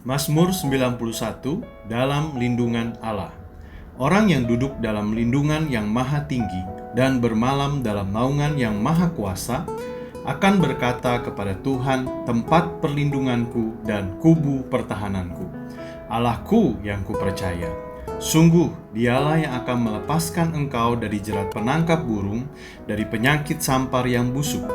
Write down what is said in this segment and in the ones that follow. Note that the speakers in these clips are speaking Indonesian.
Mazmur 91, dalam lindungan Allah. Orang yang duduk dalam lindungan yang maha tinggi dan bermalam dalam naungan yang maha kuasa akan berkata kepada Tuhan, tempat perlindunganku dan kubu pertahananku, Allahku yang kupercaya. Sungguh dialah yang akan melepaskan engkau dari jerat penangkap burung, dari penyakit sampar yang busuk.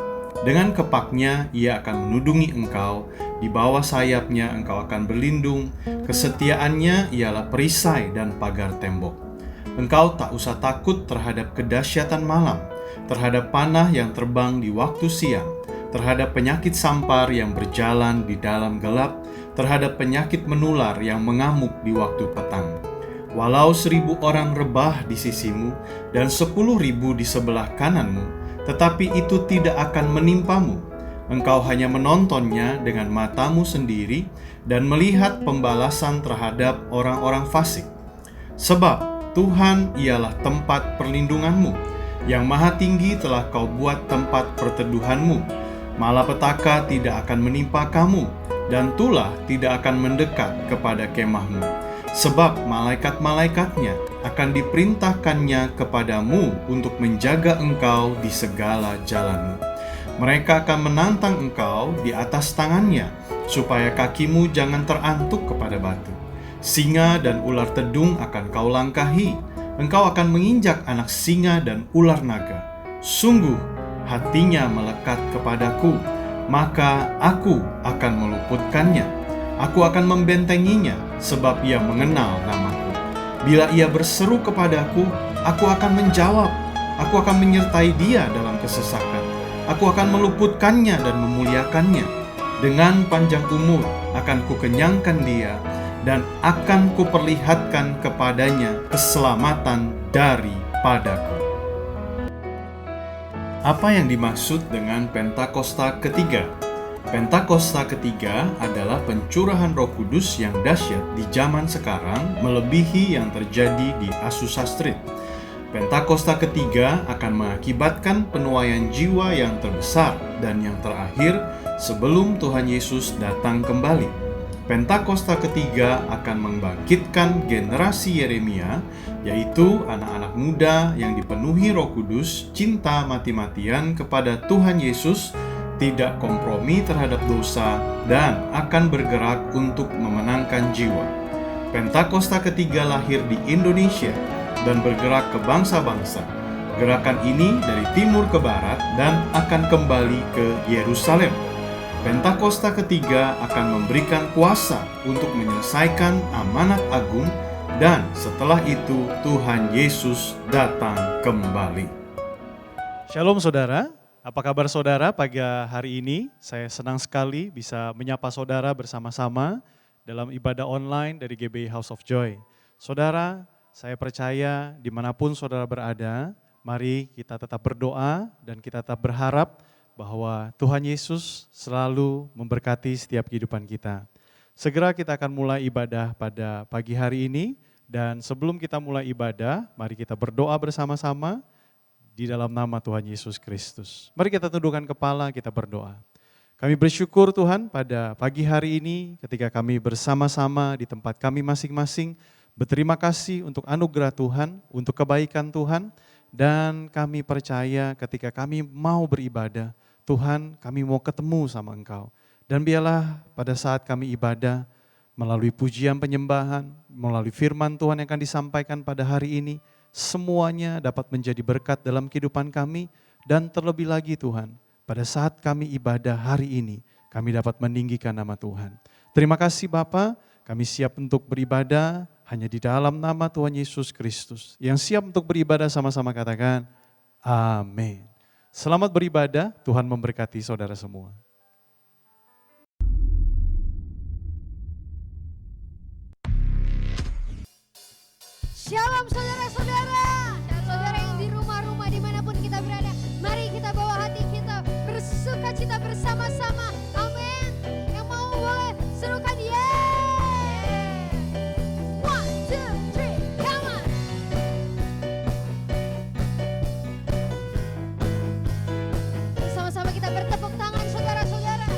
Dengan kepaknya ia akan menudungi engkau, di bawah sayapnya engkau akan berlindung, kesetiaannya ialah perisai dan pagar tembok. Engkau tak usah takut terhadap kedahsyatan malam, terhadap panah yang terbang di waktu siang, terhadap penyakit sampar yang berjalan di dalam gelap, terhadap penyakit menular yang mengamuk di waktu petang. Walau 1.000 orang rebah di sisimu dan 10.000 di sebelah kananmu, tetapi itu tidak akan menimpamu. Engkau hanya menontonnya dengan matamu sendiri dan melihat pembalasan terhadap orang-orang fasik. Sebab Tuhan ialah tempat perlindunganmu, yang maha tinggi telah kau buat tempat perteduhanmu. Malapetaka tidak akan menimpa kamu, dan tulah tidak akan mendekat kepada kemahmu. Sebab malaikat-malaikatnya akan diperintahkannya kepadamu untuk menjaga engkau di segala jalanmu. Mereka akan menantang engkau di atas tangannya, supaya kakimu jangan terantuk kepada batu. Singa dan ular tedung akan kau langkahi, engkau akan menginjak anak singa dan ular naga. Sungguh hatinya melekat kepadaku, maka aku akan meluputkannya. Aku akan membentenginya, sebab ia mengenal namaku. Bila ia berseru kepadaku, aku akan menjawab. Aku akan menyertai dia dalam kesesakan. Aku akan meluputkannya dan memuliakannya. Dengan panjang umur akan kukenyangkan dia, dan akan kuperlihatkan kepadanya keselamatan daripadaku. Apa yang dimaksud dengan Pentakosta ketiga? Pentakosta ketiga adalah pencurahan Roh Kudus yang dahsyat di zaman sekarang, melebihi yang terjadi di Azusa Street. Pentakosta ketiga akan mengakibatkan penuaian jiwa yang terbesar dan yang terakhir sebelum Tuhan Yesus datang kembali. Pentakosta ketiga akan membangkitkan generasi Yeremia, yaitu anak-anak muda yang dipenuhi Roh Kudus, cinta mati-matian kepada Tuhan Yesus, tidak kompromi terhadap dosa, dan akan bergerak untuk memenangkan jiwa. Pentakosta ketiga lahir di Indonesia dan bergerak ke bangsa-bangsa. Gerakan ini dari timur ke barat dan akan kembali ke Yerusalem. Pentakosta ketiga akan memberikan kuasa untuk menyelesaikan amanat agung, dan setelah itu Tuhan Yesus datang kembali. Shalom saudara. Apa kabar saudara pagi hari ini? Saya senang sekali bisa menyapa saudara bersama-sama dalam ibadah online dari GBI House of Joy. Saudara, saya percaya dimanapun saudara berada, mari kita tetap berdoa dan kita tetap berharap bahwa Tuhan Yesus selalu memberkati setiap kehidupan kita. Segera kita akan mulai ibadah pada pagi hari ini, dan sebelum kita mulai ibadah, mari kita berdoa bersama-sama di dalam nama Tuhan Yesus Kristus. Mari kita tundukkan kepala, kita berdoa. Kami bersyukur Tuhan pada pagi hari ini ketika kami bersama-sama di tempat kami masing-masing. Berterima kasih untuk anugerah Tuhan, untuk kebaikan Tuhan. Dan kami percaya ketika kami mau beribadah, Tuhan kami mau ketemu sama Engkau. Dan biarlah pada saat kami ibadah, melalui pujian penyembahan, melalui firman Tuhan yang akan disampaikan pada hari ini, semuanya dapat menjadi berkat dalam kehidupan kami, dan terlebih lagi Tuhan, pada saat kami ibadah hari ini, kami dapat meninggikan nama Tuhan. Terima kasih Bapa, kami siap untuk beribadah hanya di dalam nama Tuhan Yesus Kristus. Yang siap untuk beribadah sama-sama katakan, amin. Selamat beribadah, Tuhan memberkati saudara semua. Shalom saudara-saudara dan saudara yang di rumah-rumah dimanapun kita berada. Mari kita bawa hati kita bersuka cita bersama-sama. Amin. Yang mau boleh serukan yeay. 1, 2, 3, come on. Sama-sama kita bertepuk tangan saudara-saudara.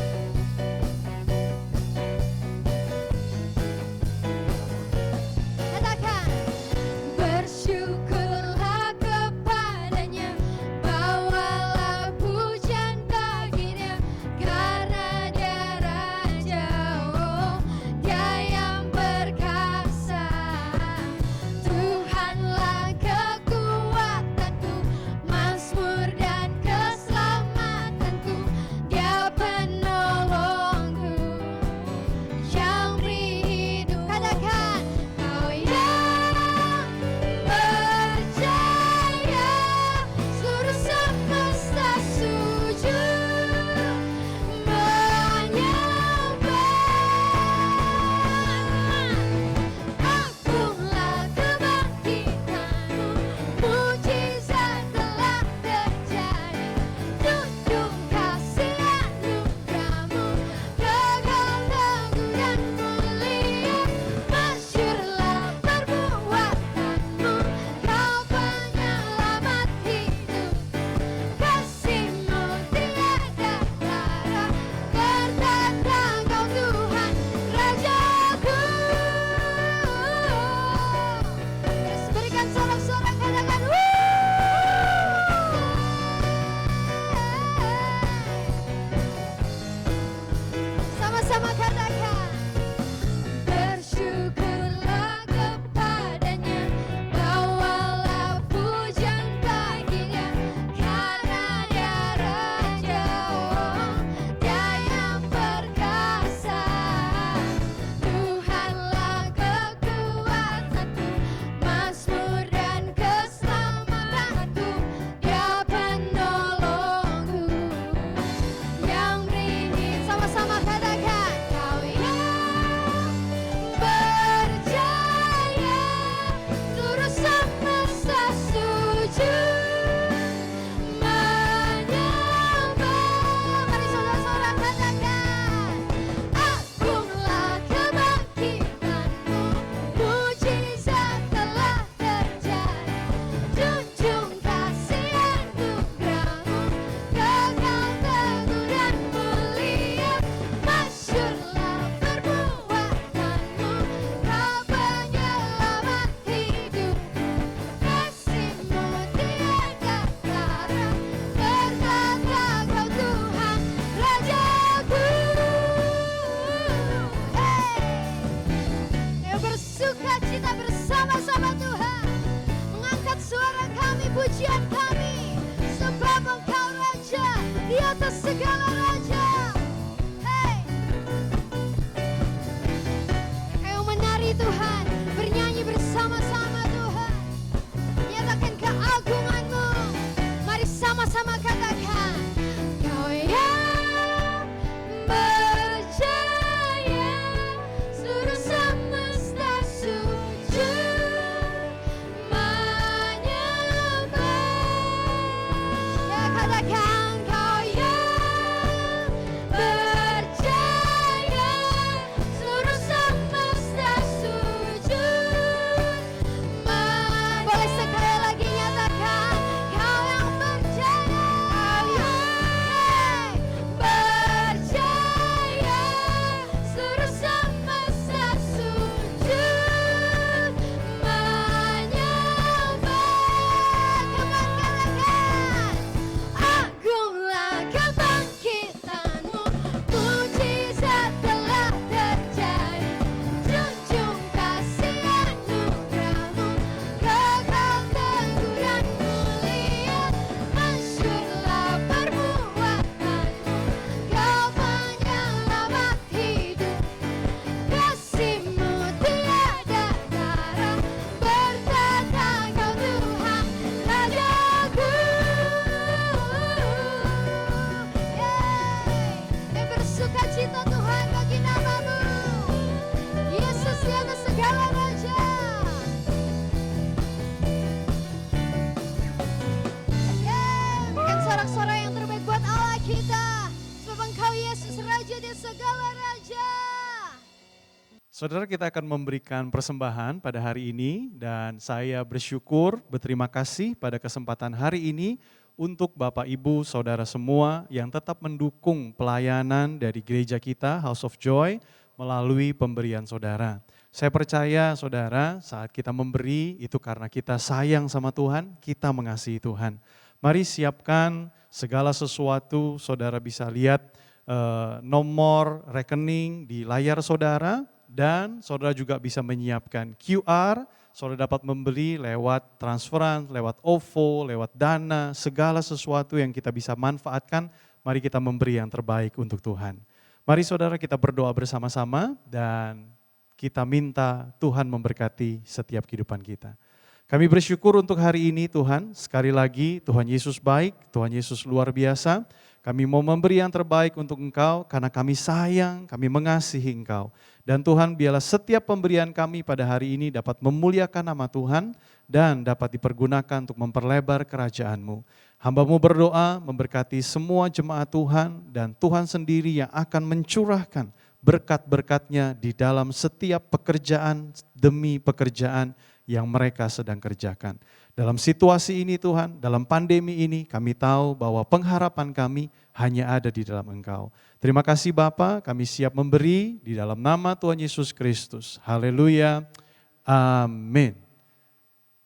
Saudara, kita akan memberikan persembahan pada hari ini dan saya bersyukur, berterima kasih pada kesempatan hari ini untuk Bapak Ibu Saudara semua yang tetap mendukung pelayanan dari gereja kita House of Joy melalui pemberian saudara. Saya percaya saudara, saat kita memberi itu karena kita sayang sama Tuhan, kita mengasihi Tuhan. Mari siapkan segala sesuatu, saudara bisa lihat nomor rekening di layar saudara. Dan saudara juga bisa menyiapkan QR, saudara dapat membeli lewat transferan, lewat OVO, lewat Dana, segala sesuatu yang kita bisa manfaatkan, mari kita memberi yang terbaik untuk Tuhan. Mari saudara kita berdoa bersama-sama dan kita minta Tuhan memberkati setiap kehidupan kita. Kami bersyukur untuk hari ini Tuhan, sekali lagi Tuhan Yesus baik, Tuhan Yesus luar biasa. Kami mau memberi yang terbaik untuk Engkau karena kami sayang, kami mengasihi Engkau. Dan Tuhan biarlah setiap pemberian kami pada hari ini dapat memuliakan nama Tuhan dan dapat dipergunakan untuk memperlebar kerajaan-Mu. Hamba-Mu berdoa memberkati semua jemaat Tuhan dan Tuhan sendiri yang akan mencurahkan berkat-berkat-Nya di dalam setiap pekerjaan demi pekerjaan yang mereka sedang kerjakan. Dalam situasi ini Tuhan, dalam pandemi ini kami tahu bahwa pengharapan kami hanya ada di dalam Engkau. Terima kasih Bapa, kami siap memberi di dalam nama Tuhan Yesus Kristus. Haleluya, amin.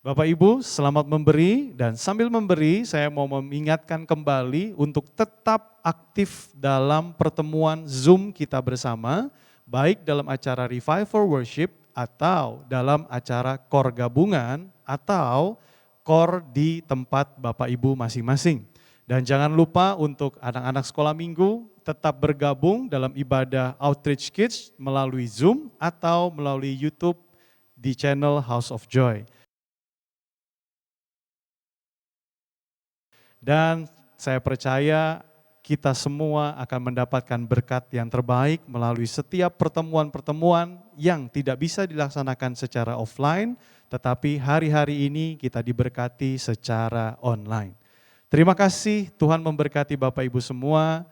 Bapak Ibu selamat memberi dan sambil memberi saya mau mengingatkan kembali untuk tetap aktif dalam pertemuan Zoom kita bersama, baik dalam acara Revival Worship atau dalam acara KOR gabungan atau KOR di tempat Bapak Ibu masing-masing. Dan jangan lupa untuk anak-anak sekolah minggu tetap bergabung dalam ibadah Outreach Kids melalui Zoom atau melalui YouTube di channel House of Joy. Dan saya percaya kita semua akan mendapatkan berkat yang terbaik melalui setiap pertemuan-pertemuan yang tidak bisa dilaksanakan secara offline, tetapi hari-hari ini kita diberkati secara online. Terima kasih, Tuhan memberkati Bapak Ibu semua.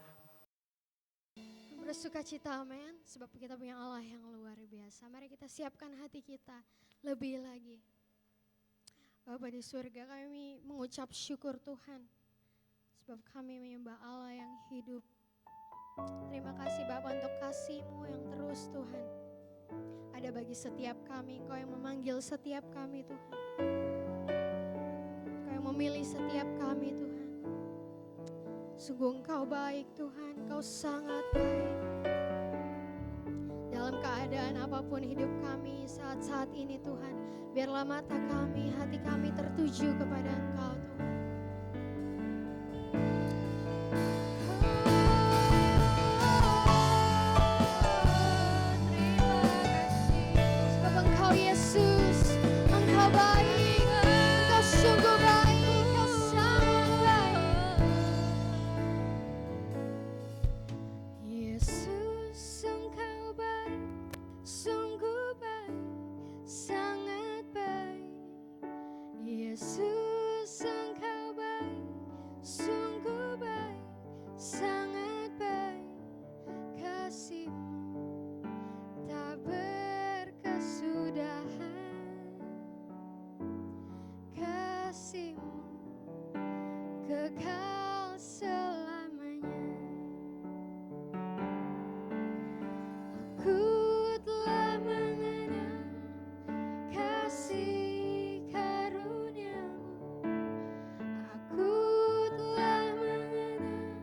Bersuka cita, amin. Sebab kita punya Allah yang luar biasa. Mari kita siapkan hati kita lebih lagi. Bapa di surga, kami mengucap syukur Tuhan. Sebab kami menyembah Allah yang hidup. Terima kasih Bapa untuk kasih-Mu yang terus Tuhan. Ada bagi setiap kami, Kau yang memanggil setiap kami Tuhan. Kau yang memilih setiap kami Tuhan. Sungguh Engkau baik Tuhan, Kau sangat baik. Dalam keadaan apapun hidup kami saat-saat ini Tuhan, biarlah mata kami, hati kami tertuju kepada Engkau Tuhan. Sebab Engkau Yesus, Engkau baik, Engkau sungguh baik, Engkau sangat baik. Yesus, Engkau baik, sungguh baik, sangat baik. Yesus, Engkau baik, sungguh baik, sangat baik. Kasih-Mu tak berkesudahan. Kasih-Mu kekal selamanya. Aku telah mengenal kasih karunia-Mu. Aku telah mengenal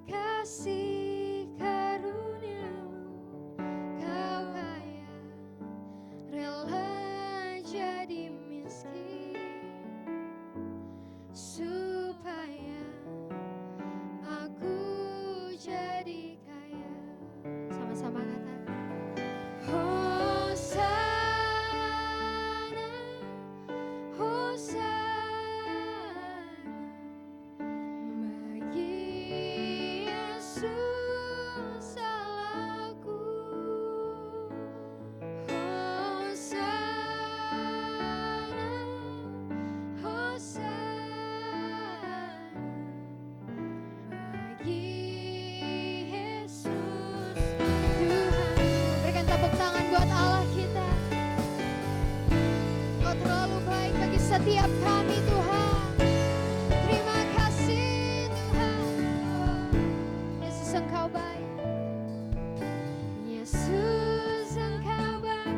kasih karunia-Mu. Kau kaya, rela jadi miskin supaya setiap kami Tuhan. Terima kasih Tuhan. Yesus Engkau baik. Yesus Engkau baik,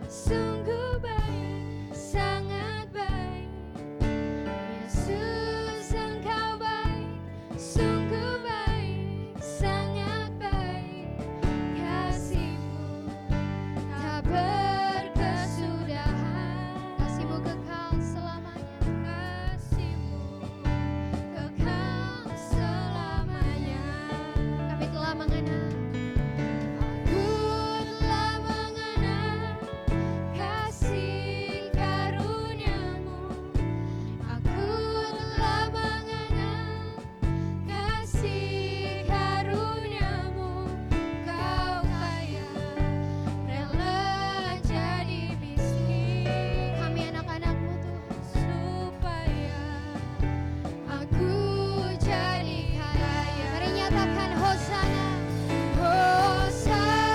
sungguh baik, sangat baik. Yesus Engkau baik, sungguh baik, sangat baik. Kasih-Mu tak berkesudahan, kasih-Mu kekal selamanya, kasih-Mu kekal selamanya. Kami telah mengenal, aku telah mengenal kasih karunia-Mu. Aku telah mengenal kasih karunia-Mu. Kau kaya, rela jadi miskin. Kami anak-anak-Mu Tuhan, supaya aku jadi kaya. Mari nyatakan Hosana, Hosana,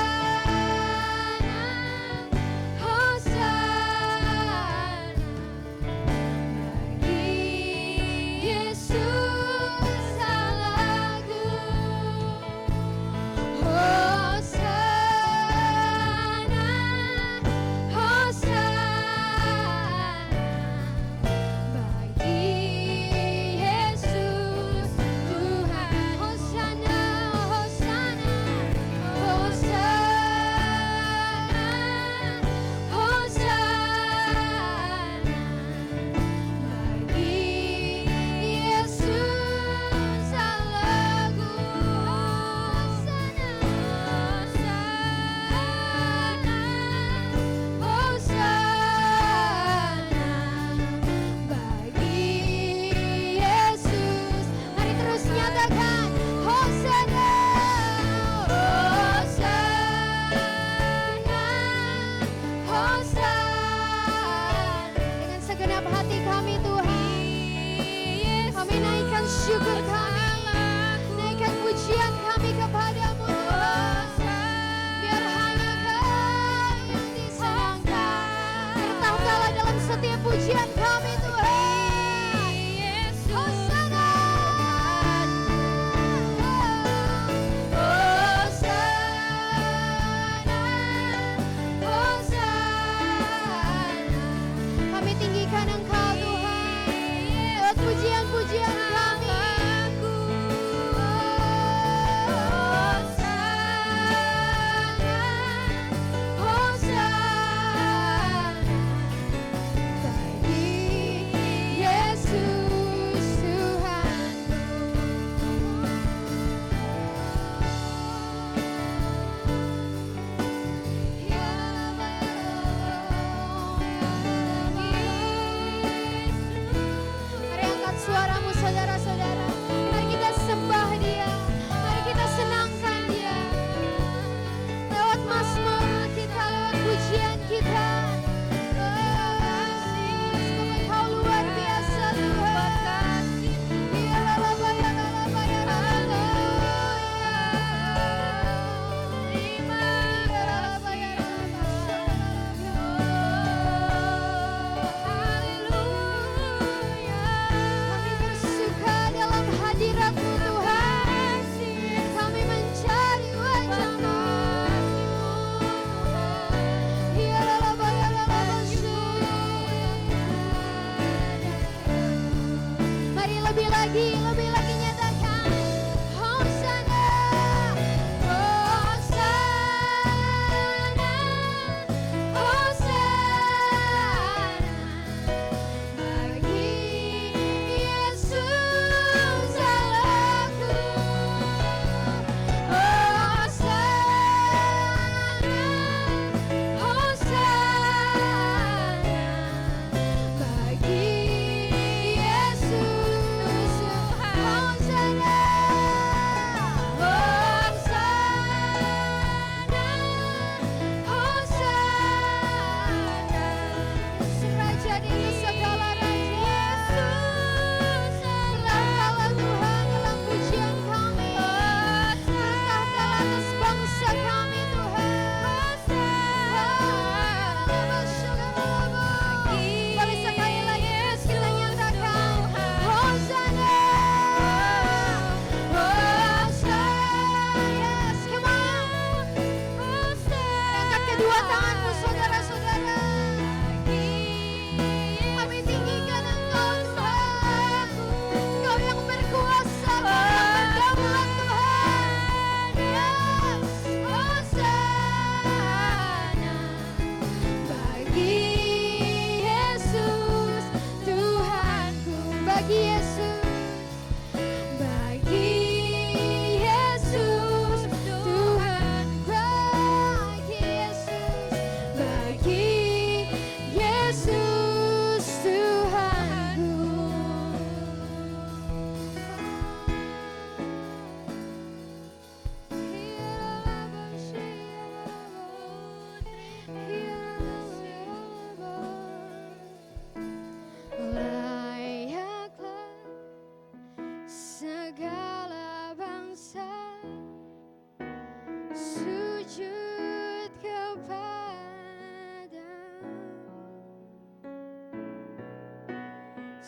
Hosana bagi Yesus Allahku. Hosana, Hosana bagi Yesus Tuhan. Hosana, Hosana, Hosana, Hosana bagi Yesus Allahku. Hosana, Hosana, Hosana bagi Yesus. Mari terus nyatakan Hosana, Hosana, Hosana. Dengan segenap hati kami Tuhan, kami naikkan syukur kami, naikkan pujian kami kepadamu Tuhan. Biar hanya Kau yang disenangkan, biar tahtalah dalam setiap pujian kami Tuhan. Hosana, Hosana, Hosana. Kami tinggikan Engkau Tuhan lewat pujian-pujian kami. Hosana, Hosana bagi Yesus Tuhanku. Mari angkat suaramu saudara-saudara. Mari kita sembah Dia. Mari kita senangkan Dia. Lewat mazmur kita, lewat pujian kita. Engkau luar biasa Tuhan. Ya Rabba, ya Rabba, ya Rabba. Terima ya Rabba, ya Rabba. Haleluya. Kami bersuka dalam hadirat-Mu Tuhan. Kami mencari wajah-Mu. Ya Rabba, ya Rabba, mari lebih lagi nyatakan Hosana, Hosana, Hosana bagi Yesus Allahku. Hosana, Hosana bagi Yesus Tuhan.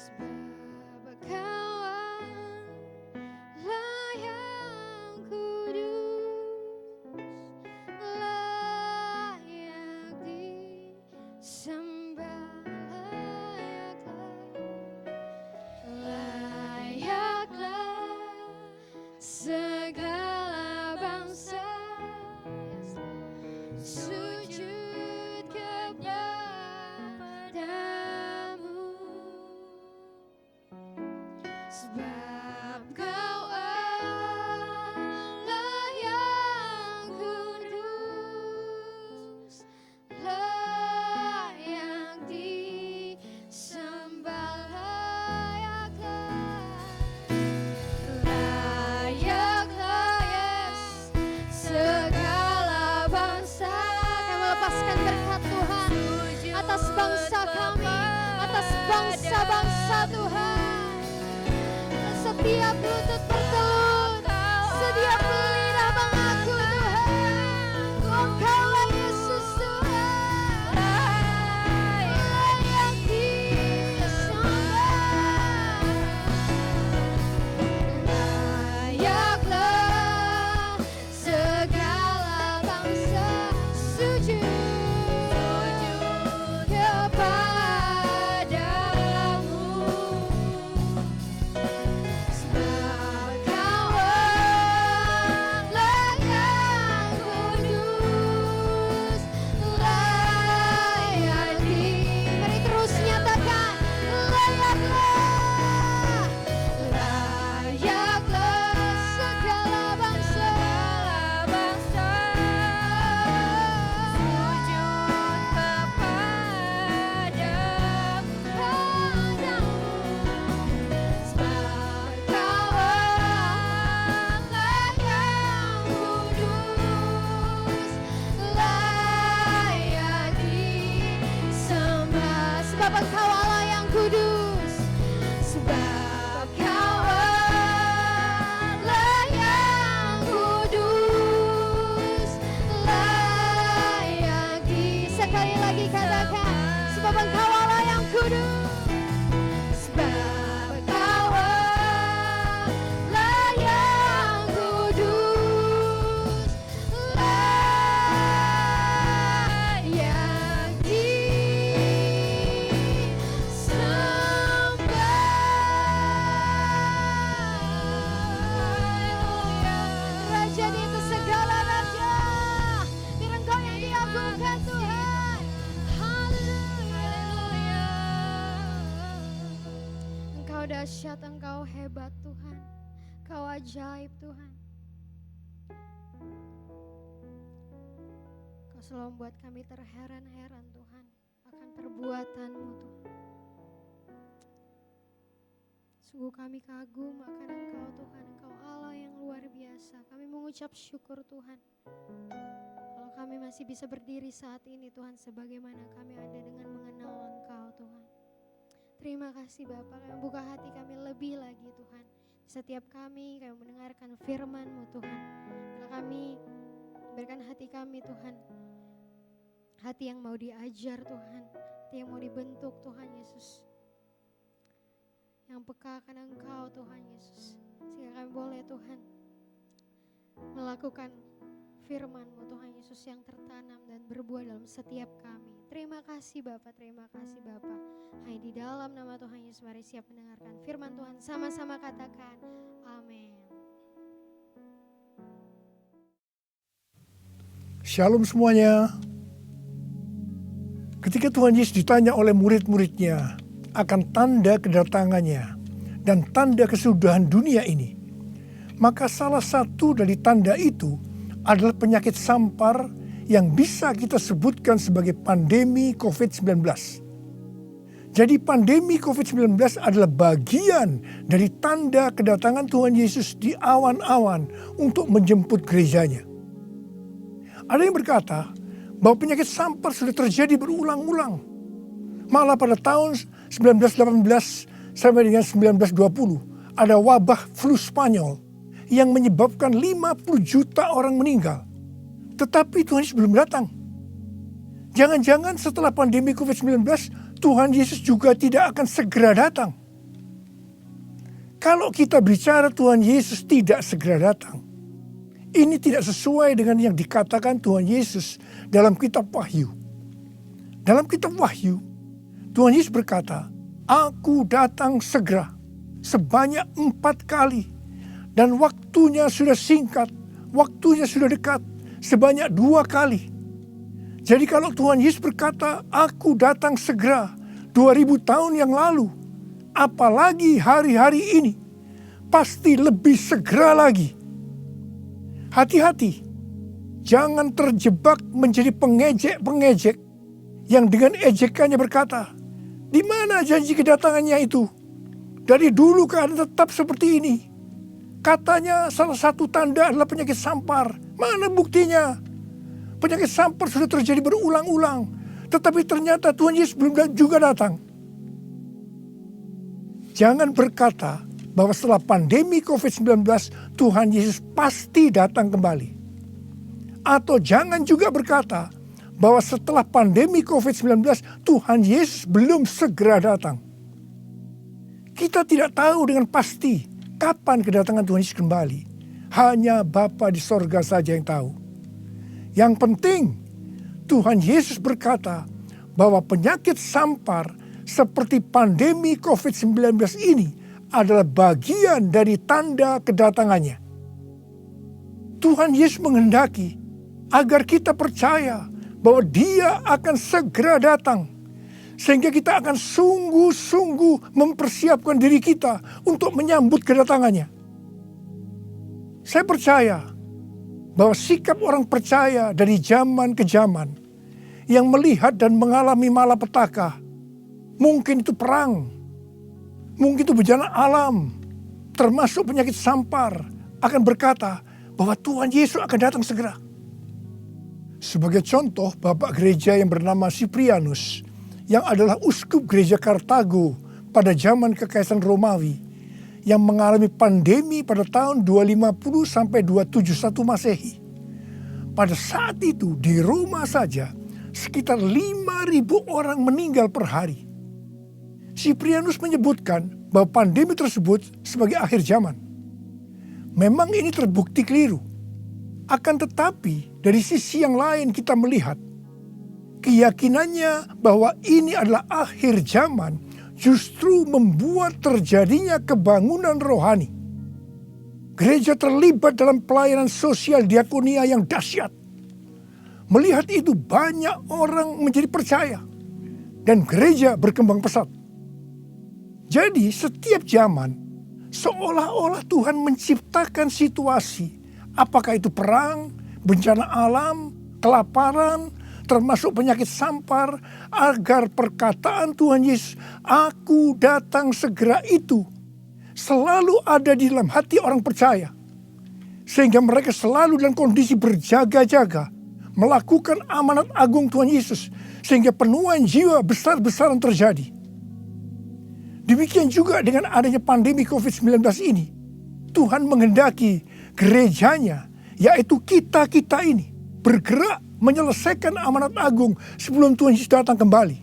Sebab Engkaulah yang kudus, layak disembah, layaklah segala bangsa sujud kepadamu. Sebab Kau Allah yang kudus, layak disembah, layaklah yes, segala bangsa. Kami melepaskan berkat Tuhan atas bangsa kami, atas bangsa-bangsa Tuhan. Setiap lutut bertelut, setiap lidah mengaku Tuhan, Engkaulah Yesus Tuhan, layak disembah, layaklah segala bangsa sujud kepadamu. Sebab Kau Allah yang kudus, layak mari terus nyatakan, layaklah segala bangsa sujud kepadamu. Sebab Kau Allah yang kudus, layak disembah. Sebab Engkau Allah yang kudus, sebab Kau Allah yang kudus, layak sekali lagi katakan, sebab Engkau Allah yang kudus. Sebab Kau Allah yang kudus, layak disembah. Raja di atas segala raja, biar Engkau yang diagungkan Tuhan. Haleluya. Engkau dahsyat, Engkau hebat Tuhan, Engkau ajaib Tuhan. Kau selalu membuat kami terheran-heran Tuhan akan perbuatan-Mu Tuhan. Sungguh kami kagum akan Engkau Tuhan, Engkau Allah yang luar biasa. Kami mengucap syukur Tuhan, kalau kami masih bisa berdiri saat ini Tuhan, sebagaimana kami ada dengan mengenal Engkau Tuhan. Terima kasih Bapa, kami buka hati kami lebih lagi Tuhan. Setiap kami mendengarkan firman-Mu Tuhan. Bila kami berikan hati kami Tuhan, hati yang mau diajar Tuhan, hati yang mau dibentuk Tuhan Yesus, yang peka akan Engkau Tuhan Yesus, sehingga kami boleh Tuhan melakukan firman-Mu Tuhan Yesus yang tertanam dan berbuah dalam setiap kami. Terima kasih Bapa, terima kasih Bapa. Hanya di dalam nama Tuhan Yesus mari siap mendengarkan firman Tuhan. Sama-sama katakan amin. Shalom semuanya. Ketika Tuhan Yesus ditanya oleh murid-muridnya akan tanda kedatangannya dan tanda kesudahan dunia ini, maka salah satu dari tanda itu adalah penyakit sampar yang bisa kita sebutkan sebagai pandemi COVID-19. Jadi pandemi COVID-19 adalah bagian dari tanda kedatangan Tuhan Yesus di awan-awan untuk menjemput gerejanya. Ada yang berkata bahwa penyakit sampar sudah terjadi berulang-ulang. Malah pada tahun 1918 sampai dengan 1920 ada wabah flu Spanyol yang menyebabkan 50 juta orang meninggal. Tetapi Tuhan Yesus belum datang. Jangan-jangan setelah pandemi COVID-19 Tuhan Yesus juga tidak akan segera datang. Kalau kita bicara Tuhan Yesus tidak segera datang, ini tidak sesuai dengan yang dikatakan Tuhan Yesus dalam kitab Wahyu. Dalam kitab Wahyu, Tuhan Yesus berkata, "Aku datang segera," sebanyak 4 kali. Dan waktunya sudah singkat, waktunya sudah dekat, sebanyak 2 kali. Jadi kalau Tuhan Yesus berkata, "Aku datang segera," 2000 tahun yang lalu, apalagi hari-hari ini, pasti lebih segera lagi. Hati-hati, jangan terjebak menjadi pengejek-pengejek yang dengan ejekannya berkata, "Di mana janji kedatangannya itu? Dari dulu keadaan tetap seperti ini. Katanya salah satu tanda adalah penyakit sampar. Mana buktinya? Penyakit sampar sudah terjadi berulang-ulang, tetapi ternyata Tuhan Yesus belum juga datang." Jangan berkata bahwa setelah pandemi COVID-19 Tuhan Yesus pasti datang kembali. Atau jangan juga berkata bahwa setelah pandemi COVID-19 Tuhan Yesus belum segera datang. Kita tidak tahu dengan pasti kapan kedatangan Tuhan Yesus kembali. Hanya Bapa di sorga saja yang tahu. Yang penting Tuhan Yesus berkata bahwa penyakit sampar seperti pandemi COVID-19 ini adalah bagian dari tanda kedatangannya. Tuhan Yesus menghendaki agar kita percaya bahwa Dia akan segera datang. Sehingga kita akan sungguh-sungguh mempersiapkan diri kita untuk menyambut kedatangannya. Saya percaya bahwa sikap orang percaya dari zaman ke zaman yang melihat dan mengalami malapetaka, mungkin itu perang, mungkin itu bencana alam, termasuk penyakit sampar, akan berkata bahwa Tuhan Yesus akan datang segera. Sebagai contoh, Bapak Gereja yang bernama Cyprianus, yang adalah uskup gereja Kartago pada zaman Kekaisaran Romawi, yang mengalami pandemi pada tahun 250 sampai 271 Masehi. Pada saat itu di Roma saja sekitar 5.000 orang meninggal per hari. Cyprianus menyebutkan bahwa pandemi tersebut sebagai akhir zaman. Memang ini terbukti keliru. Akan tetapi dari sisi yang lain kita melihat keyakinannya bahwa ini adalah akhir zaman justru membuat terjadinya kebangunan rohani. Gereja terlibat dalam pelayanan sosial diakonia yang dahsyat. Melihat itu banyak orang menjadi percaya dan gereja berkembang pesat. Jadi setiap zaman seolah-olah Tuhan menciptakan situasi, apakah itu perang, bencana alam, kelaparan, termasuk penyakit sampar, agar perkataan Tuhan Yesus, "Aku datang segera" itu selalu ada di dalam hati orang percaya. Sehingga mereka selalu dalam kondisi berjaga-jaga, melakukan amanat agung Tuhan Yesus, sehingga penuaian jiwa besar-besaran terjadi. Demikian juga dengan adanya pandemi COVID-19 ini, Tuhan menghendaki gerejanya, yaitu kita-kita ini, bergerak menyelesaikan amanat agung sebelum Tuhan Yesus datang kembali.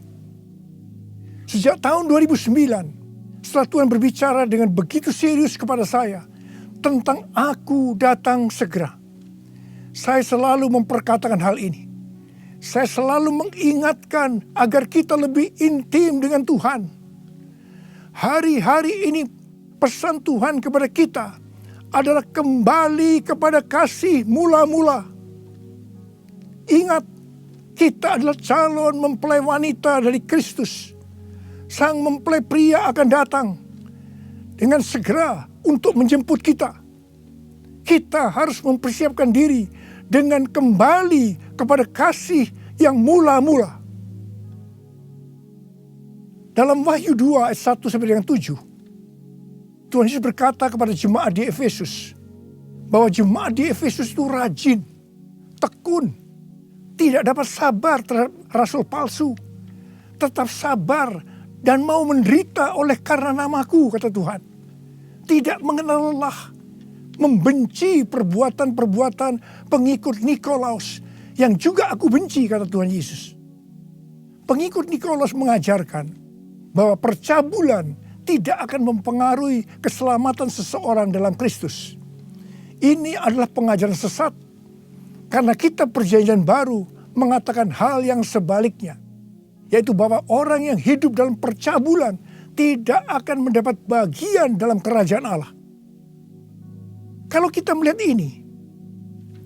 Sejak tahun 2009, setelah Tuhan berbicara dengan begitu serius kepada saya tentang "Aku datang segera", saya selalu memperkatakan hal ini. Saya selalu mengingatkan agar kita lebih intim dengan Tuhan. Hari-hari ini pesan Tuhan kepada kita adalah kembali kepada kasih mula-mula. Ingat, kita adalah calon mempelai wanita dari Kristus. Sang mempelai pria akan datang dengan segera untuk menjemput kita. Kita harus mempersiapkan diri dengan kembali kepada kasih yang mula-mula. Dalam Wahyu 2 ayat 1 sampai dengan 7, Tuhan Yesus berkata kepada jemaat di Efesus bahwa jemaat di Efesus itu rajin, tekun, tidak dapat sabar terhadap rasul palsu, tetap sabar dan mau menderita oleh karena namaku, kata Tuhan. Tidak mengenal lelah, membenci perbuatan-perbuatan pengikut Nikolaus yang juga aku benci, kata Tuhan Yesus. Pengikut Nikolaus mengajarkan bahwa percabulan tidak akan mempengaruhi keselamatan seseorang dalam Kristus. Ini adalah pengajaran sesat, karena kitab Perjanjian Baru mengatakan hal yang sebaliknya, yaitu bahwa orang yang hidup dalam percabulan tidak akan mendapat bagian dalam kerajaan Allah. Kalau kita melihat ini,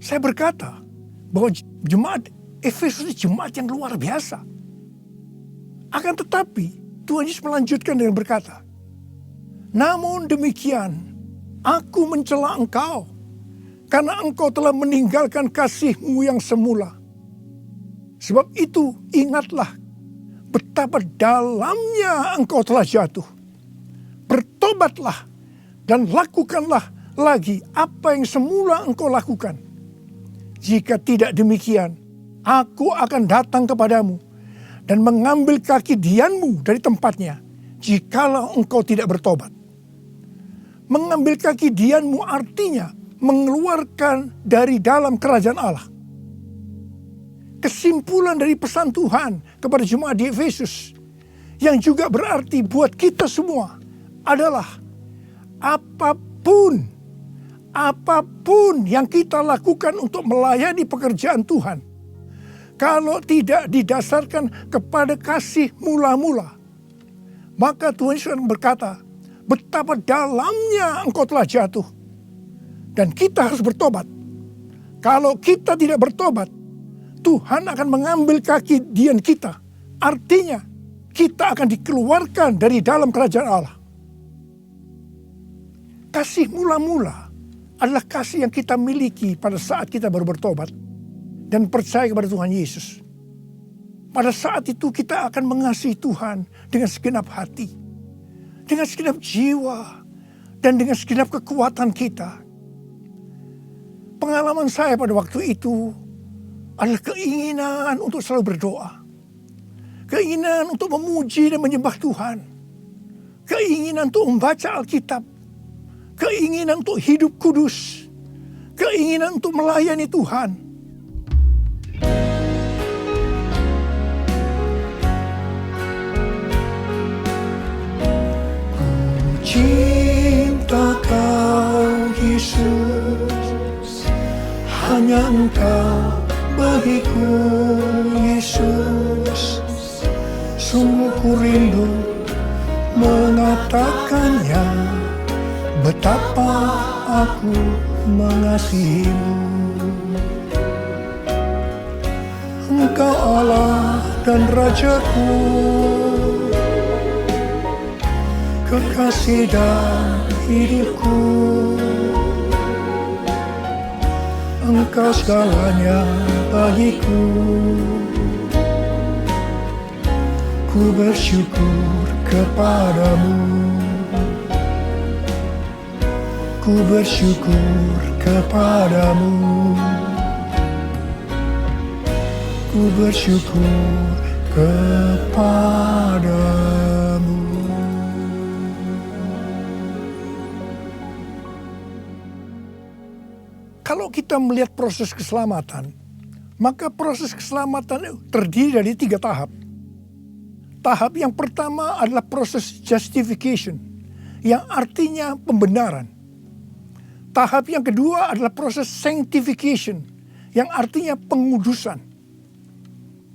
saya berkata bahwa jemaat Efesus ini jemaat yang luar biasa. Akan tetapi Tuhan Yesus melanjutkan dengan berkata, namun demikian, aku mencela engkau, karena engkau telah meninggalkan kasih-Mu yang semula. Sebab itu ingatlah betapa dalamnya engkau telah jatuh. Bertobatlah dan lakukanlah lagi apa yang semula engkau lakukan. Jika tidak demikian, aku akan datang kepadamu dan mengambil kaki dianmu dari tempatnya, jikalau engkau tidak bertobat. Mengambil kaki dianmu artinya mengeluarkan dari dalam kerajaan Allah. Kesimpulan dari pesan Tuhan kepada jemaat di Efesus, yang juga berarti buat kita semua, adalah apapun yang kita lakukan untuk melayani pekerjaan Tuhan, kalau tidak didasarkan kepada kasih mula-mula, maka Tuhan Yesus berkata, betapa dalamnya engkau telah jatuh. Dan kita harus bertobat. Kalau kita tidak bertobat, Tuhan akan mengambil kaki dian kita. Artinya, kita akan dikeluarkan dari dalam kerajaan Allah. Kasih mula-mula adalah kasih yang kita miliki pada saat kita baru bertobat dan percaya kepada Tuhan Yesus. Pada saat itu kita akan mengasihi Tuhan dengan segenap hati, dengan segenap jiwa, dan dengan segenap kekuatan kita. Pengalaman saya pada waktu itu adalah keinginan untuk selalu berdoa. Keinginan untuk memuji dan menyembah Tuhan. Keinginan untuk membaca Alkitab. Keinginan untuk hidup kudus. Keinginan untuk melayani Tuhan. Cinta Kau Yesus, hanya Engkau bagiku Yesus. Sungguh ku rindu mengatakannya, betapa aku mengasihimu. Engkau Allah dan Rajaku, kekasih dan hidupku. Engkau segalanya bagiku. Ku bersyukur kepadamu. Ku bersyukur kepadamu. Ku bersyukur kepadamu. Kalau kita melihat proses keselamatan, maka proses keselamatan terdiri dari 3 tahap. Tahap yang pertama adalah proses justification, yang artinya pembenaran. Tahap yang kedua adalah proses sanctification, yang artinya pengudusan.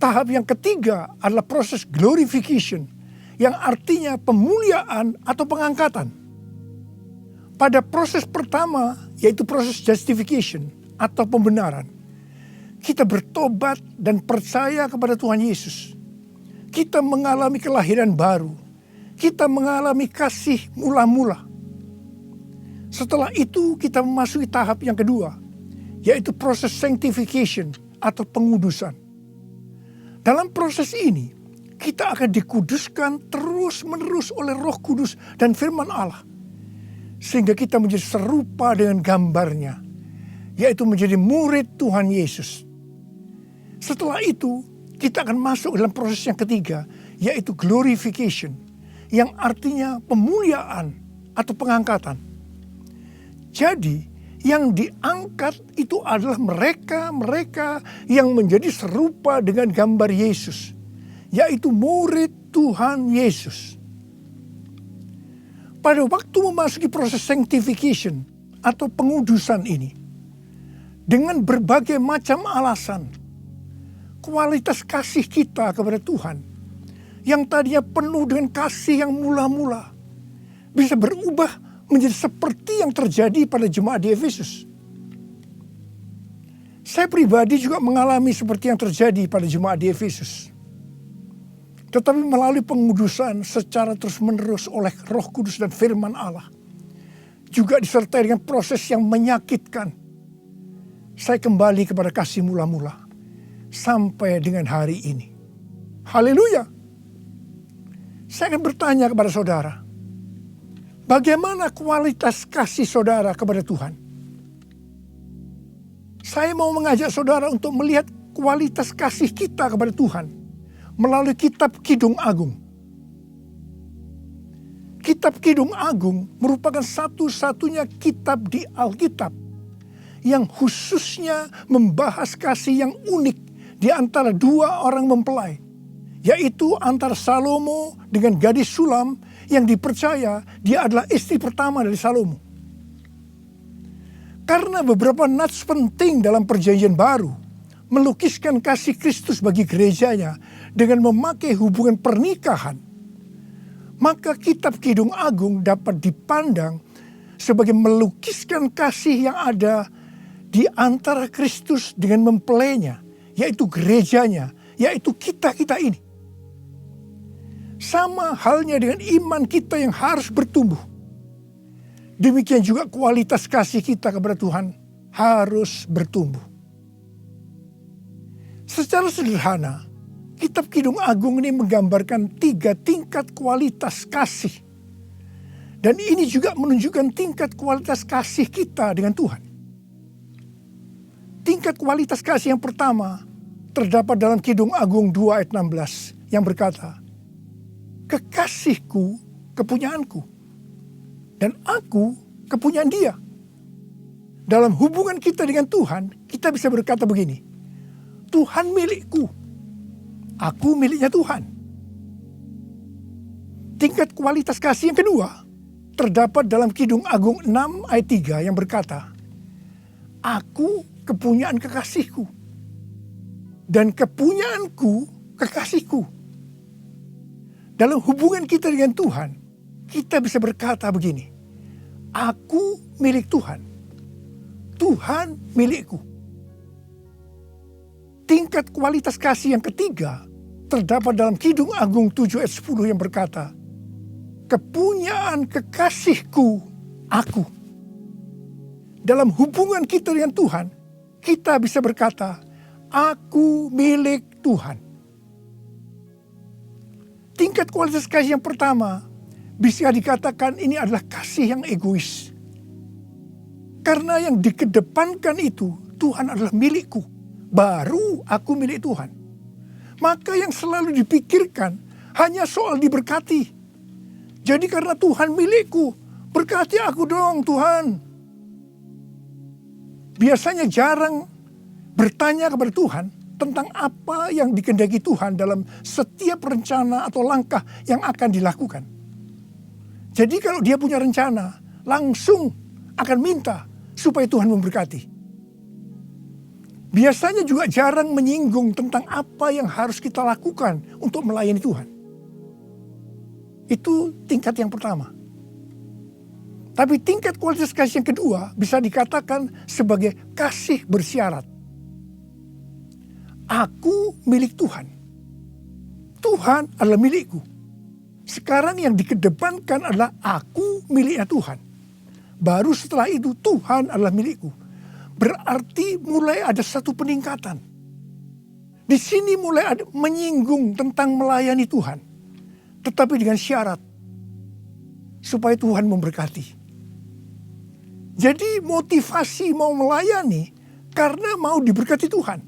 Tahap yang ketiga adalah proses glorification, yang artinya pemuliaan atau pengangkatan. Pada proses pertama, yaitu proses justification atau pembenaran, kita bertobat dan percaya kepada Tuhan Yesus. Kita mengalami kelahiran baru. Kita mengalami kasih mula-mula. Setelah itu kita memasuki tahap yang kedua, yaitu proses sanctification atau pengudusan. Dalam proses ini, kita akan dikuduskan terus-menerus oleh Roh Kudus dan firman Allah. Sehingga kita menjadi serupa dengan gambarnya, yaitu menjadi murid Tuhan Yesus. Setelah itu, kita akan masuk dalam proses yang ketiga, yaitu glorification, yang artinya pemuliaan atau pengangkatan. Jadi, yang diangkat itu adalah mereka yang menjadi serupa dengan gambar Yesus, yaitu murid Tuhan Yesus. pada waktu memasuki proses sanctification atau pengudusan ini, dengan berbagai macam alasan, kualitas kasih kita kepada Tuhan yang tadinya penuh dengan kasih yang mula-mula bisa berubah menjadi seperti yang terjadi pada jemaat di Efesus. Saya pribadi juga mengalami seperti yang terjadi pada jemaat di Efesus. Tetapi melalui pengudusan secara terus-menerus oleh Roh Kudus dan firman Allah, juga disertai dengan proses yang menyakitkan, saya kembali kepada kasih mula-mula sampai dengan hari ini. Haleluya. Saya akan bertanya kepada saudara, bagaimana kualitas kasih saudara kepada Tuhan? Saya mau mengajak saudara untuk melihat kualitas kasih kita kepada Tuhan melalui kitab Kidung Agung. Kitab Kidung Agung merupakan satu-satunya kitab di Alkitab yang khususnya membahas kasih yang unik di antara dua orang mempelai, yaitu antara Salomo dengan gadis Sulam yang dipercaya dia adalah istri pertama dari Salomo. Karena beberapa nats penting dalam perjanjian baru melukiskan kasih Kristus bagi gerejanya dengan memakai hubungan pernikahan, maka kitab Kidung Agung dapat dipandang sebagai melukiskan kasih yang ada di antara Kristus dengan mempelainya, yaitu gerejanya, yaitu kita-kita ini. Sama halnya dengan iman kita yang harus bertumbuh. Demikian juga kualitas kasih kita kepada Tuhan harus bertumbuh. Secara sederhana, kitab Kidung Agung ini menggambarkan 3 tingkat kualitas kasih. Dan ini juga menunjukkan tingkat kualitas kasih kita dengan Tuhan. Tingkat kualitas kasih yang pertama terdapat dalam Kidung Agung 2 ayat 16 yang berkata, "Kekasihku, kepunyaanku, dan aku kepunyaan dia." Dalam hubungan kita dengan Tuhan, kita bisa berkata begini, Tuhan milikku, aku miliknya Tuhan. Tingkat kualitas kasih yang kedua terdapat dalam Kidung Agung 6 ayat 3 yang berkata, "Aku kepunyaan kekasihku, dan kepunyaanku kekasihku." Dalam hubungan kita dengan Tuhan, kita bisa berkata begini, aku milik Tuhan, Tuhan milikku. Tingkat kualitas kasih yang ketiga terdapat dalam Kidung Agung 7 ayat 10 yang berkata, "Kepunyaan kekasihku aku." Dalam hubungan kita dengan Tuhan, kita bisa berkata, aku milik Tuhan. Tingkat kualitas kasih yang pertama bisa dikatakan ini adalah kasih yang egois. Karena yang dikedepankan itu, Tuhan adalah milikku, baru aku milik Tuhan. Maka yang selalu dipikirkan hanya soal diberkati. Jadi karena Tuhan milikku, berkati aku dong Tuhan. Biasanya jarang bertanya kepada Tuhan tentang apa yang dikehendaki Tuhan dalam setiap rencana atau langkah yang akan dilakukan. Jadi kalau dia punya rencana, langsung akan minta supaya Tuhan memberkati. Biasanya juga jarang menyinggung tentang apa yang harus kita lakukan untuk melayani Tuhan. Itu tingkat yang pertama. Tapi tingkat kualitas kasih yang kedua bisa dikatakan sebagai kasih bersyarat. Aku milik Tuhan. Tuhan adalah milikku. Sekarang yang dikedepankan adalah aku miliknya Tuhan. Baru setelah itu Tuhan adalah milikku. Berarti mulai ada satu peningkatan. Di sini mulai ada menyinggung tentang melayani Tuhan. Tetapi dengan syarat. Supaya Tuhan memberkati. Jadi motivasi mau melayani karena mau diberkati Tuhan.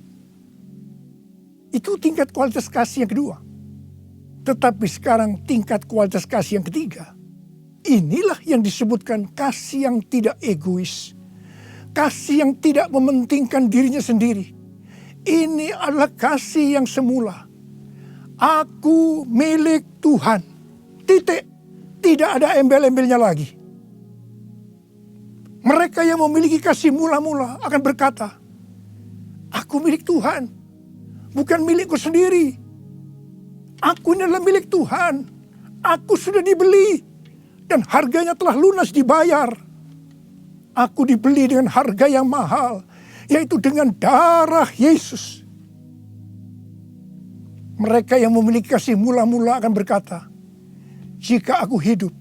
Itu tingkat kualitas kasih yang kedua. Tetapi sekarang tingkat kualitas kasih yang ketiga. Inilah yang disebutkan kasih yang tidak egois. Kasih yang tidak mementingkan dirinya sendiri. Ini adalah kasih yang semula. Aku milik Tuhan. Titik. tidak ada embel-embelnya lagi. Mereka yang memiliki kasih mula-mula akan berkata, aku milik Tuhan, bukan milikku sendiri. Aku ini adalah milik Tuhan. Aku sudah dibeli dan harganya telah lunas dibayar. Aku dibeli dengan harga yang mahal, yaitu dengan darah Yesus. Mereka yang memiliki kasih mula-mula akan berkata, jika aku hidup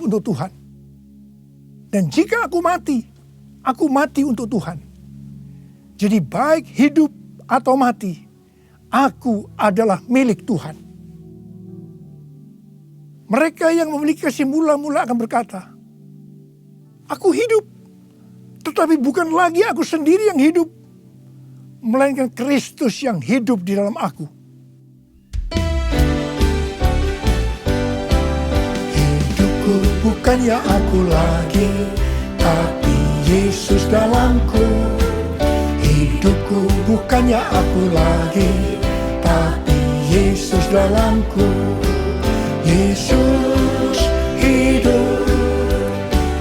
untuk Tuhan. Dan jika aku mati untuk Tuhan. Jadi baik hidup atau mati, aku adalah milik Tuhan. Mereka yang memiliki kasih mula-mula akan berkata, aku hidup, tetapi bukan lagi aku sendiri yang hidup, melainkan Kristus yang hidup di dalam aku. Hidupku bukannya aku lagi, tapi Yesus dalamku. Hidupku bukannya aku lagi, tapi Yesus dalamku. Yesus hidup,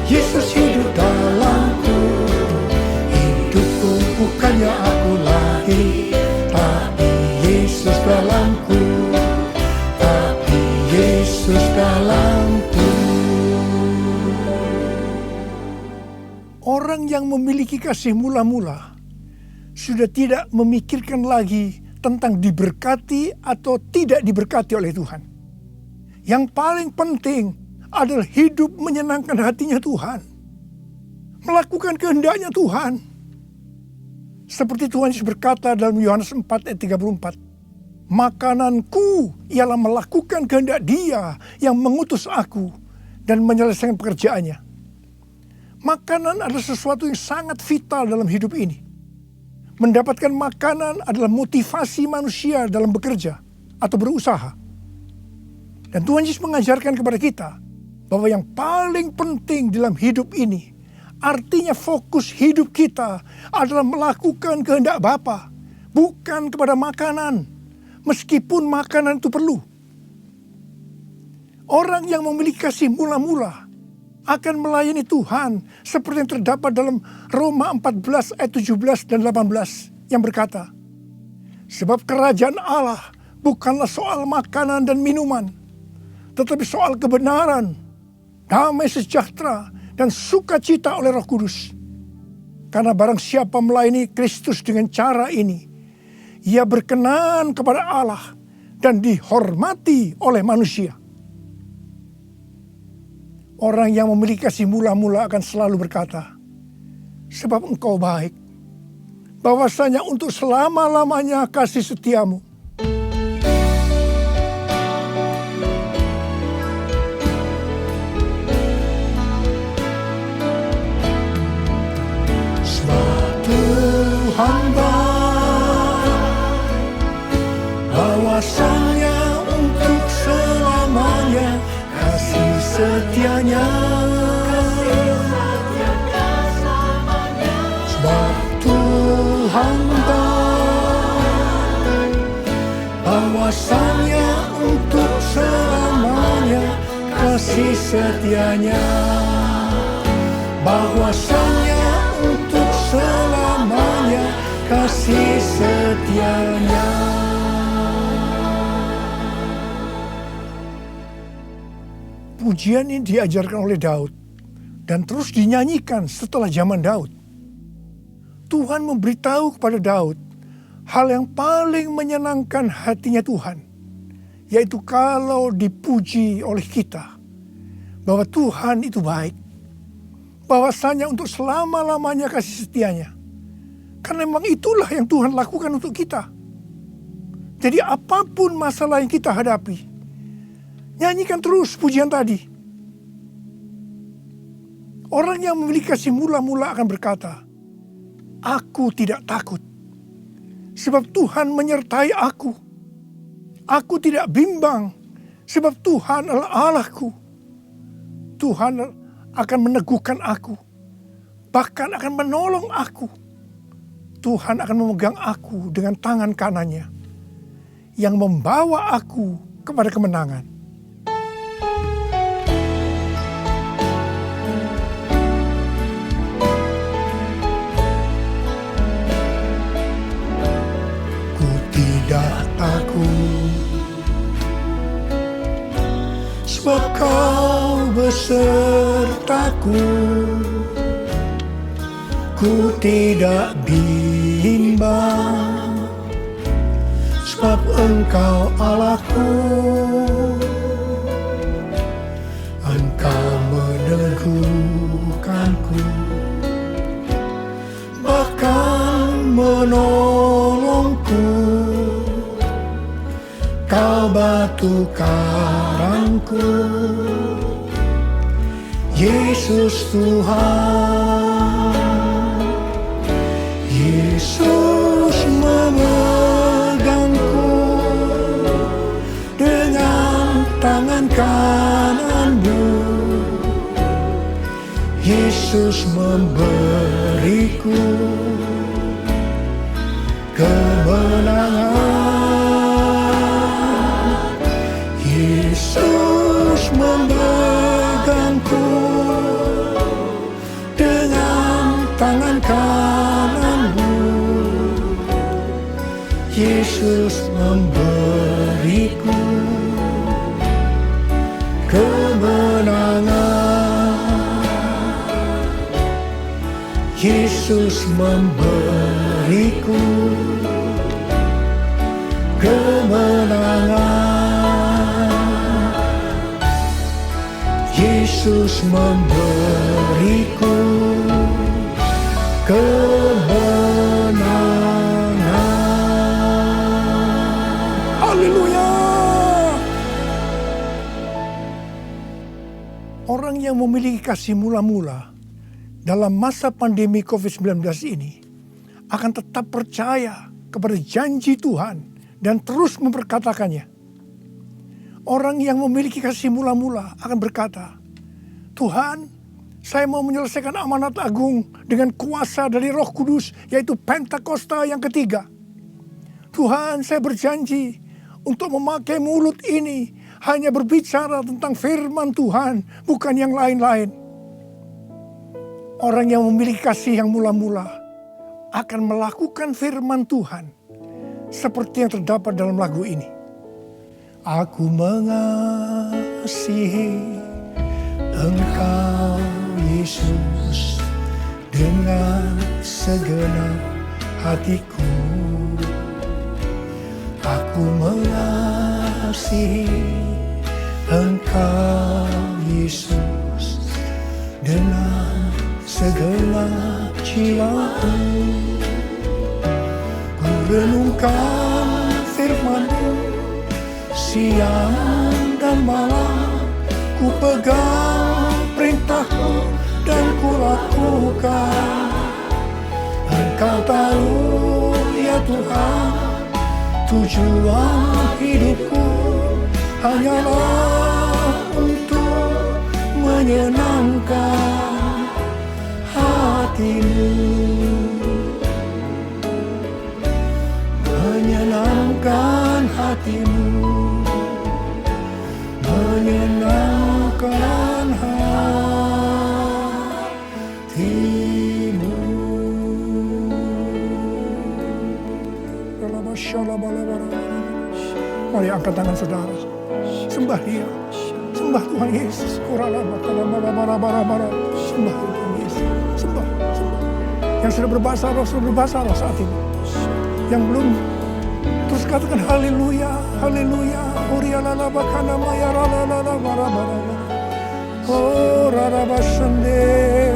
Yesus hidup dalamku. Hidupku bukannya aku lagi, tapi Yesus dalamku, tapi Yesus dalamku. Orang yang memiliki kasih mula-mula sudah tidak memikirkan lagi tentang diberkati atau tidak diberkati oleh Tuhan. Yang paling penting adalah hidup menyenangkan hatinya Tuhan. Melakukan kehendaknya Tuhan. Seperti Tuhan Yesus berkata dalam Yohanes 4 ayat 34. Makananku ialah melakukan kehendak Dia yang mengutus aku dan menyelesaikan pekerjaannya. Makanan adalah sesuatu yang sangat vital dalam hidup ini. Mendapatkan makanan adalah motivasi manusia dalam bekerja atau berusaha. Dan Tuhan Yesus mengajarkan kepada kita bahwa yang paling penting dalam hidup ini, artinya fokus hidup kita adalah melakukan kehendak Bapa, bukan kepada makanan, meskipun makanan itu perlu. Orang yang memiliki kasih mula-mula akan melayani Tuhan seperti yang terdapat dalam Roma 14 ayat 17 dan 18 yang berkata, sebab kerajaan Allah bukanlah soal makanan dan minuman, tetapi soal kebenaran, damai sejahtera, dan sukacita oleh Roh Kudus. Karena barang siapa melayani Kristus dengan cara ini, ia berkenan kepada Allah dan dihormati oleh manusia. Orang yang memiliki kasih mula-mula akan selalu berkata, sebab engkau baik, bahwasanya untuk selama-lamanya kasih setiamu. Hamba bahwasanya untuk selamanya kasih setianya. Sebab Tuhan bahwasanya untuk selamanya kasih setianya. Bahwasanya untuk selamanya kasih setianya. Pujian ini diajarkan oleh Daud dan terus dinyanyikan setelah zaman Daud. Tuhan memberitahu kepada Daud hal yang paling menyenangkan hatinya Tuhan, yaitu kalau dipuji oleh kita bahwa Tuhan itu baik, bahwasanya untuk selama-lamanya kasih setianya. Karena memang itulah yang Tuhan lakukan untuk kita. Jadi apapun masalah yang kita hadapi, nyanyikan terus pujian tadi. Orang yang memiliki kasih mula-mula akan berkata, aku tidak takut, sebab Tuhan menyertai aku. Aku tidak bimbang, sebab Tuhan adalah Allahku. Tuhan akan meneguhkan aku, bahkan akan menolong aku. Tuhan akan memegang aku dengan tangan kanannya yang membawa aku kepada kemenangan. Engkau besertaku, ku tidak bimbang, sebab Engkau Allahku. Engkau meneguhkanku, bahkan menolongku. Kau batu karangku, Yesus Tuhan. Yesus memegangku dengan tangan kanan-Mu. Yesus memberiku kemenangan. Yesus memegangku dengan tangan kanan-Mu. Yesus memberiku kemenangan. Yesus memberiku kemenangan. Yesus memberiku kemenangan. Haleluya. Orang yang memiliki kasih mula-mula dalam masa pandemi COVID-19 ini akan tetap percaya kepada janji Tuhan dan terus memperkatakannya. Orang yang memiliki kasih mula-mula akan berkata, Tuhan, saya mau menyelesaikan amanat agung dengan kuasa dari Roh Kudus, yaitu Pentakosta yang ketiga. Tuhan, saya berjanji untuk memakai mulut ini hanya berbicara tentang firman Tuhan, bukan yang lain-lain. Orang yang memiliki kasih yang mula-mula akan melakukan firman Tuhan seperti yang terdapat dalam lagu ini. Aku mengasihi Engkau Yesus dengan segenap hatiku. Aku mengasihi Engkau Yesus dengan segenap jiwaku. Ku renungkan firman-Mu siang dan malam, ku pegang perintah-Mu dan ku lakukan. Engkau tahu ya Tuhan, tujuan hidupku hanyalah untuk menyenangkan hati-Mu. Menyenangkan hati-Mu, menyenangkan hati-Mu. Mari angkat tangan saudara, sembah Dia, sembah Tuhan Yesus. Sembah Tuhan Yesus, sembah. Yang sudah berbahasa roh saat ini. Yang belum, terus katakan haleluya, haleluya. Orialala bakana maya rala bara. Oh rara basande.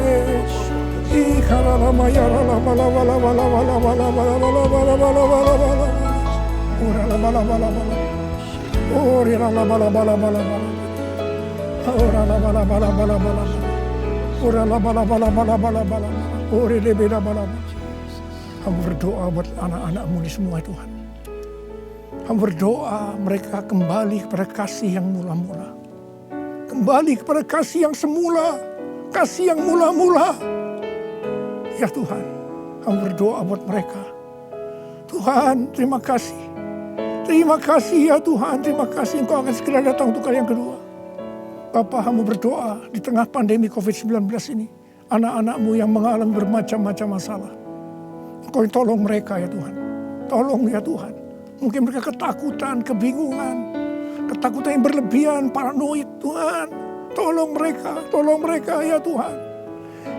Ikarala maya rala bala. Orala bala. Orialala bala. Orala bala. Orala bala. Orele beda bala. Hamba berdoa buat anak-anak-Mu ini semua Tuhan. Hamba berdoa mereka kembali kepada kasih yang mula-mula. Kembali kepada kasih yang semula. Kasih yang mula-mula. Ya Tuhan, hamba berdoa buat mereka. Tuhan, terima kasih. Terima kasih ya Tuhan, terima kasih Engkau akan segera datang untuk kali yang kedua. Bapa, hamba berdoa di tengah pandemi COVID-19 ini. Anak-anak-Mu yang mengalami bermacam-macam masalah. Engkau tolong mereka ya Tuhan. Tolong ya Tuhan. Mungkin mereka ketakutan, kebingungan. Ketakutan yang berlebihan, paranoid Tuhan. tolong mereka ya Tuhan.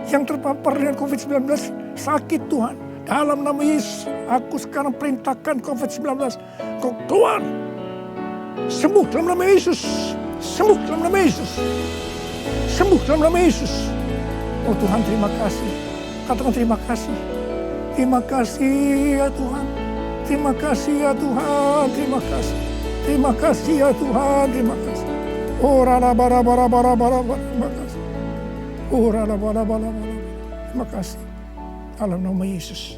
Yang terpapar dengan COVID-19 sakit Tuhan. Dalam nama Yesus, aku sekarang perintahkan COVID-19. Kau keluar. Sembuh dalam nama Yesus. Sembuh dalam nama Yesus. Sembuh dalam nama Yesus. Oh Tuhan, terima kasih. Katakan terima kasih. Terima kasih ya Tuhan. Terima kasih ya Tuhan. Terima kasih. Terima kasih ya Tuhan. Terima kasih. Oh rala bara bara bara bara. Terima kasih. Oh rala bara bara bara. Terima kasih. Dalam nama Yesus.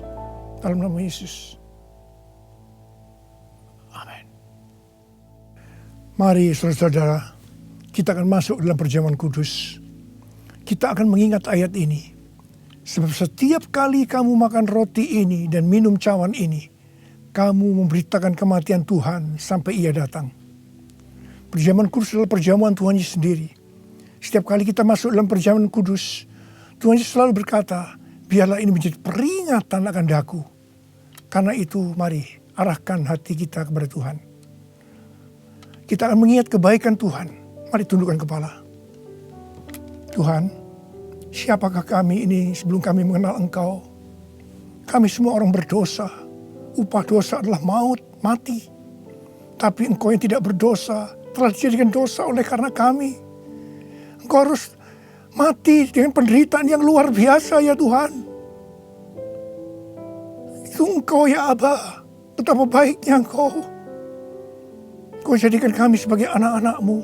Dalam nama Yesus. Amin. Mari saudara-saudara, kita akan masuk dalam perjamuan kudus. Kita akan mengingat ayat ini. Sebab setiap kali kamu makan roti ini dan minum cawan ini, kamu memberitakan kematian Tuhan sampai Ia datang. Perjamuan kudus adalah perjamuan Tuhan Yesus sendiri. Setiap kali kita masuk dalam perjamuan kudus, Tuhan Yesus selalu berkata, biarlah ini menjadi peringatan akan daku. Karena itu mari arahkan hati kita kepada Tuhan. Kita akan mengingat kebaikan Tuhan. Mari tundukkan kepala. Tuhan, siapakah kami ini sebelum kami mengenal Engkau? Kami semua orang berdosa. Upah dosa adalah maut, mati. Tapi Engkau yang tidak berdosa telah dijadikan dosa oleh karena kami. Engkau harus mati dengan penderitaan yang luar biasa ya Tuhan. Itu Engkau ya Aba, betapa baiknya Engkau. Engkau jadikan kami sebagai anak-anak-Mu.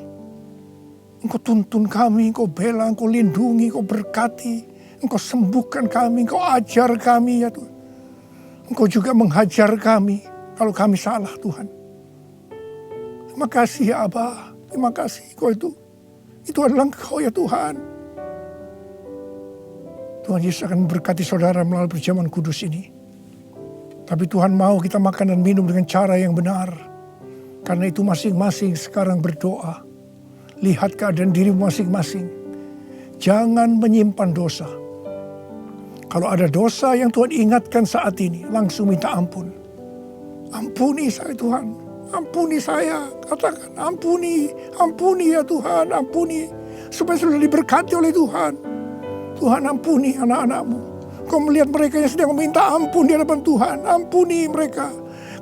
Engkau tuntun kami, Engkau bela, Engkau lindungi, Engkau berkati. Engkau sembuhkan kami, Engkau ajar kami ya Tuhan. Engkau juga menghajar kami kalau kami salah Tuhan. Terima kasih ya Aba, terima kasih Engkau itu adalah Engkau ya Tuhan. Tuhan Yesus akan memberkati saudara melalui perjamuan kudus ini. Tapi Tuhan mau kita makan dan minum dengan cara yang benar. Karena itu masing-masing sekarang berdoa. Lihat keadaan dirimu masing-masing. Jangan menyimpan dosa. Kalau ada dosa yang Tuhan ingatkan saat ini, langsung minta ampun. Ampuni saya Tuhan, ampuni saya. Katakan ampuni, ampuni ya Tuhan, ampuni. Supaya sudah diberkati oleh Tuhan. Tuhan ampuni anak-anak-Mu. Kau melihat mereka yang sedang meminta ampun di hadapan Tuhan. Ampuni mereka.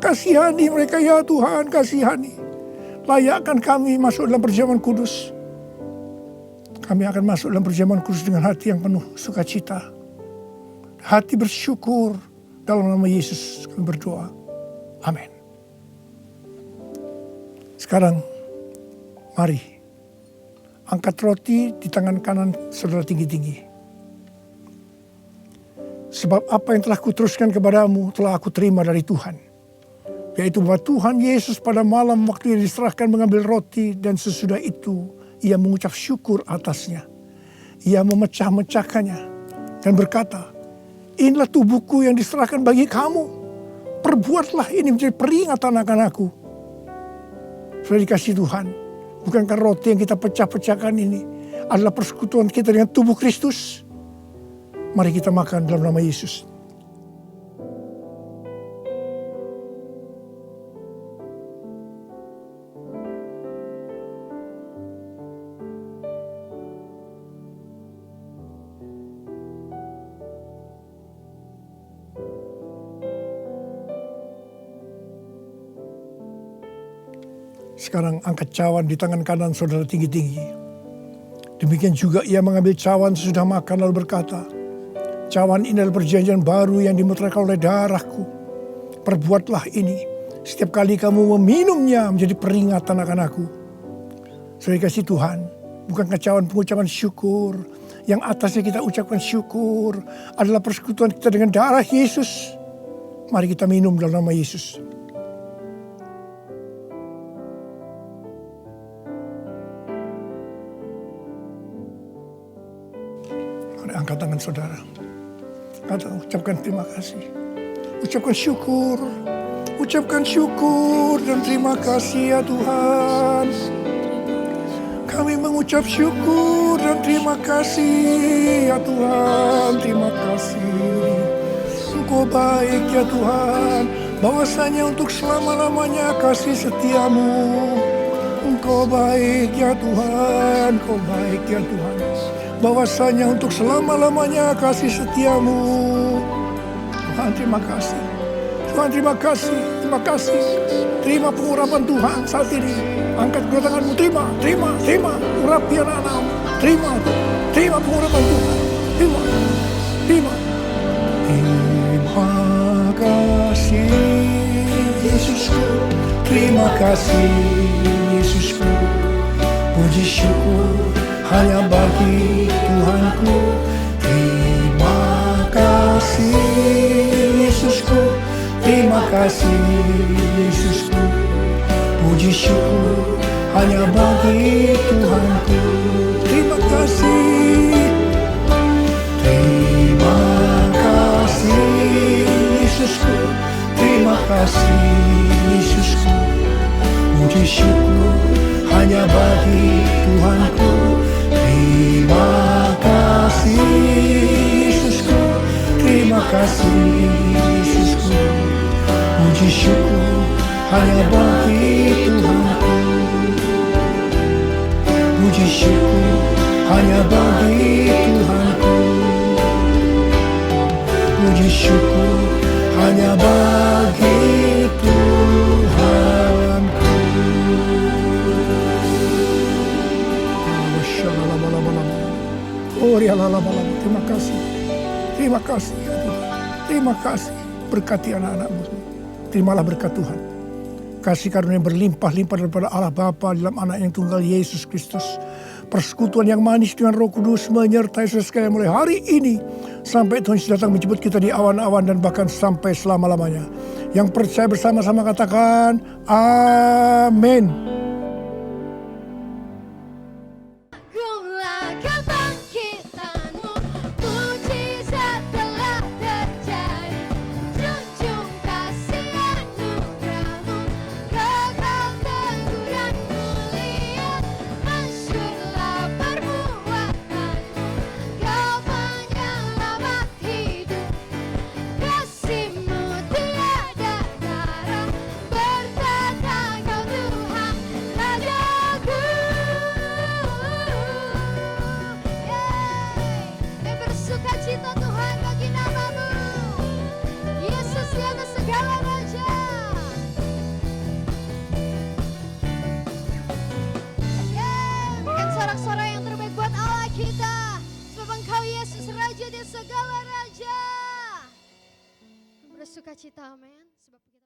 Kasihani mereka ya Tuhan, kasihani. Layakkan kami masuk dalam perjamuan kudus. Kami akan masuk dalam perjamuan kudus dengan hati yang penuh sukacita. Hati bersyukur. Dalam nama Yesus kami berdoa. Amin. Sekarang mari angkat roti di tangan kanan saudara tinggi-tinggi. Sebab apa yang telah kuteruskan kepadamu telah aku terima dari Tuhan. Yaitu bahwa Tuhan Yesus pada malam waktu ia diserahkan mengambil roti dan sesudah itu ia mengucap syukur atasnya. Ia memecah-mecahkannya dan berkata, inilah tubuhku yang diserahkan bagi kamu. Perbuatlah ini menjadi peringatan akan aku. Sudah dikasih Tuhan. Bukankah roti yang kita pecah-pecahkan ini adalah persekutuan kita dengan tubuh Kristus? Mari kita makan dalam nama Yesus. Sekarang angkat cawan di tangan kanan saudara tinggi-tinggi. Demikian juga ia mengambil cawan sesudah makan lalu berkata, cawan ini adalah perjanjian baru yang dimeteraikan oleh darahku. Perbuatlah ini setiap kali kamu meminumnya menjadi peringatan akan aku. Saudara kasih Tuhan, bukankah cawan pengucapan syukur yang atasnya kita ucapkan syukur adalah persekutuan kita dengan darah Yesus. Mari kita minum dalam nama Yesus. Angkat tangan saudara. Ucapkan terima kasih. Ucapkan syukur. Ucapkan syukur dan terima kasih ya Tuhan. Kami mengucap syukur dan terima kasih ya Tuhan. Terima kasih. Engkau baik ya Tuhan. Bahwasanya untuk selama-lamanya kasih setiamu. Engkau baik ya Tuhan, Engkau baik ya Tuhan. Bahwasanya untuk selama-lamanya kasih setiamu. Tuhan terima kasih. Tuhan terima kasih, terima kasih. Terima pengurapan Tuhan saat ini. Angkat kedua tanganmu, terima, terima, terima. Urapi anak-anakmu, terima, terima pengurapan Tuhan. Terima, terima. Terima kasih Yesusku, terima kasih Yesusku. Puji syukur hanya bagi Tuhanku. Terima kasih Yesusku, terima kasih Yesusku. Puji syukur hanya bagi Tuhanku. Terima kasih. Terima kasih Yesusku, terima kasih Yesusku. Puji syukur hanya bagi Tuhanku. Terima kasih Yesusku, terima kasih Yesusku. Puji syukur hanya bagi Tuhanku. Puji syukur hanya bagi Tuhanku. Puji syukur hanya bagi Tuhanku. Oh, terima kasih. Terima kasih ya Tuhan. Terima kasih. Berkati anak-anakmu. Terimalah berkat Tuhan. Kasih karunia berlimpah-limpah daripada Allah Bapa dalam anak yang tunggal Yesus Kristus. Persekutuan yang manis dengan Roh Kudus menyertai saudara sekalian mulai hari ini sampai Tuhan Yesus datang menjemput kita di awan-awan dan bahkan sampai selama-lamanya. Yang percaya bersama-sama katakan amin. Agunlah kebangkitanmu, mujizat telah terjadi. Junjung kasih anugerahmu, kekal teguh dan mulia. Masyurlah perbuatanmu, kau penyelamat hidup. Kasih-Mu tiada tara, bertata Kau Tuhan Rajaku. Kami bersuka cita Tuhan bagi nama-Mu, Yesus di atas segala raja. Berikan sorak-sorai yang terbaik buat Allah kita, sebab Engkau Yesus Raja di segala raja. Bersuka cita, amin. Sebab kita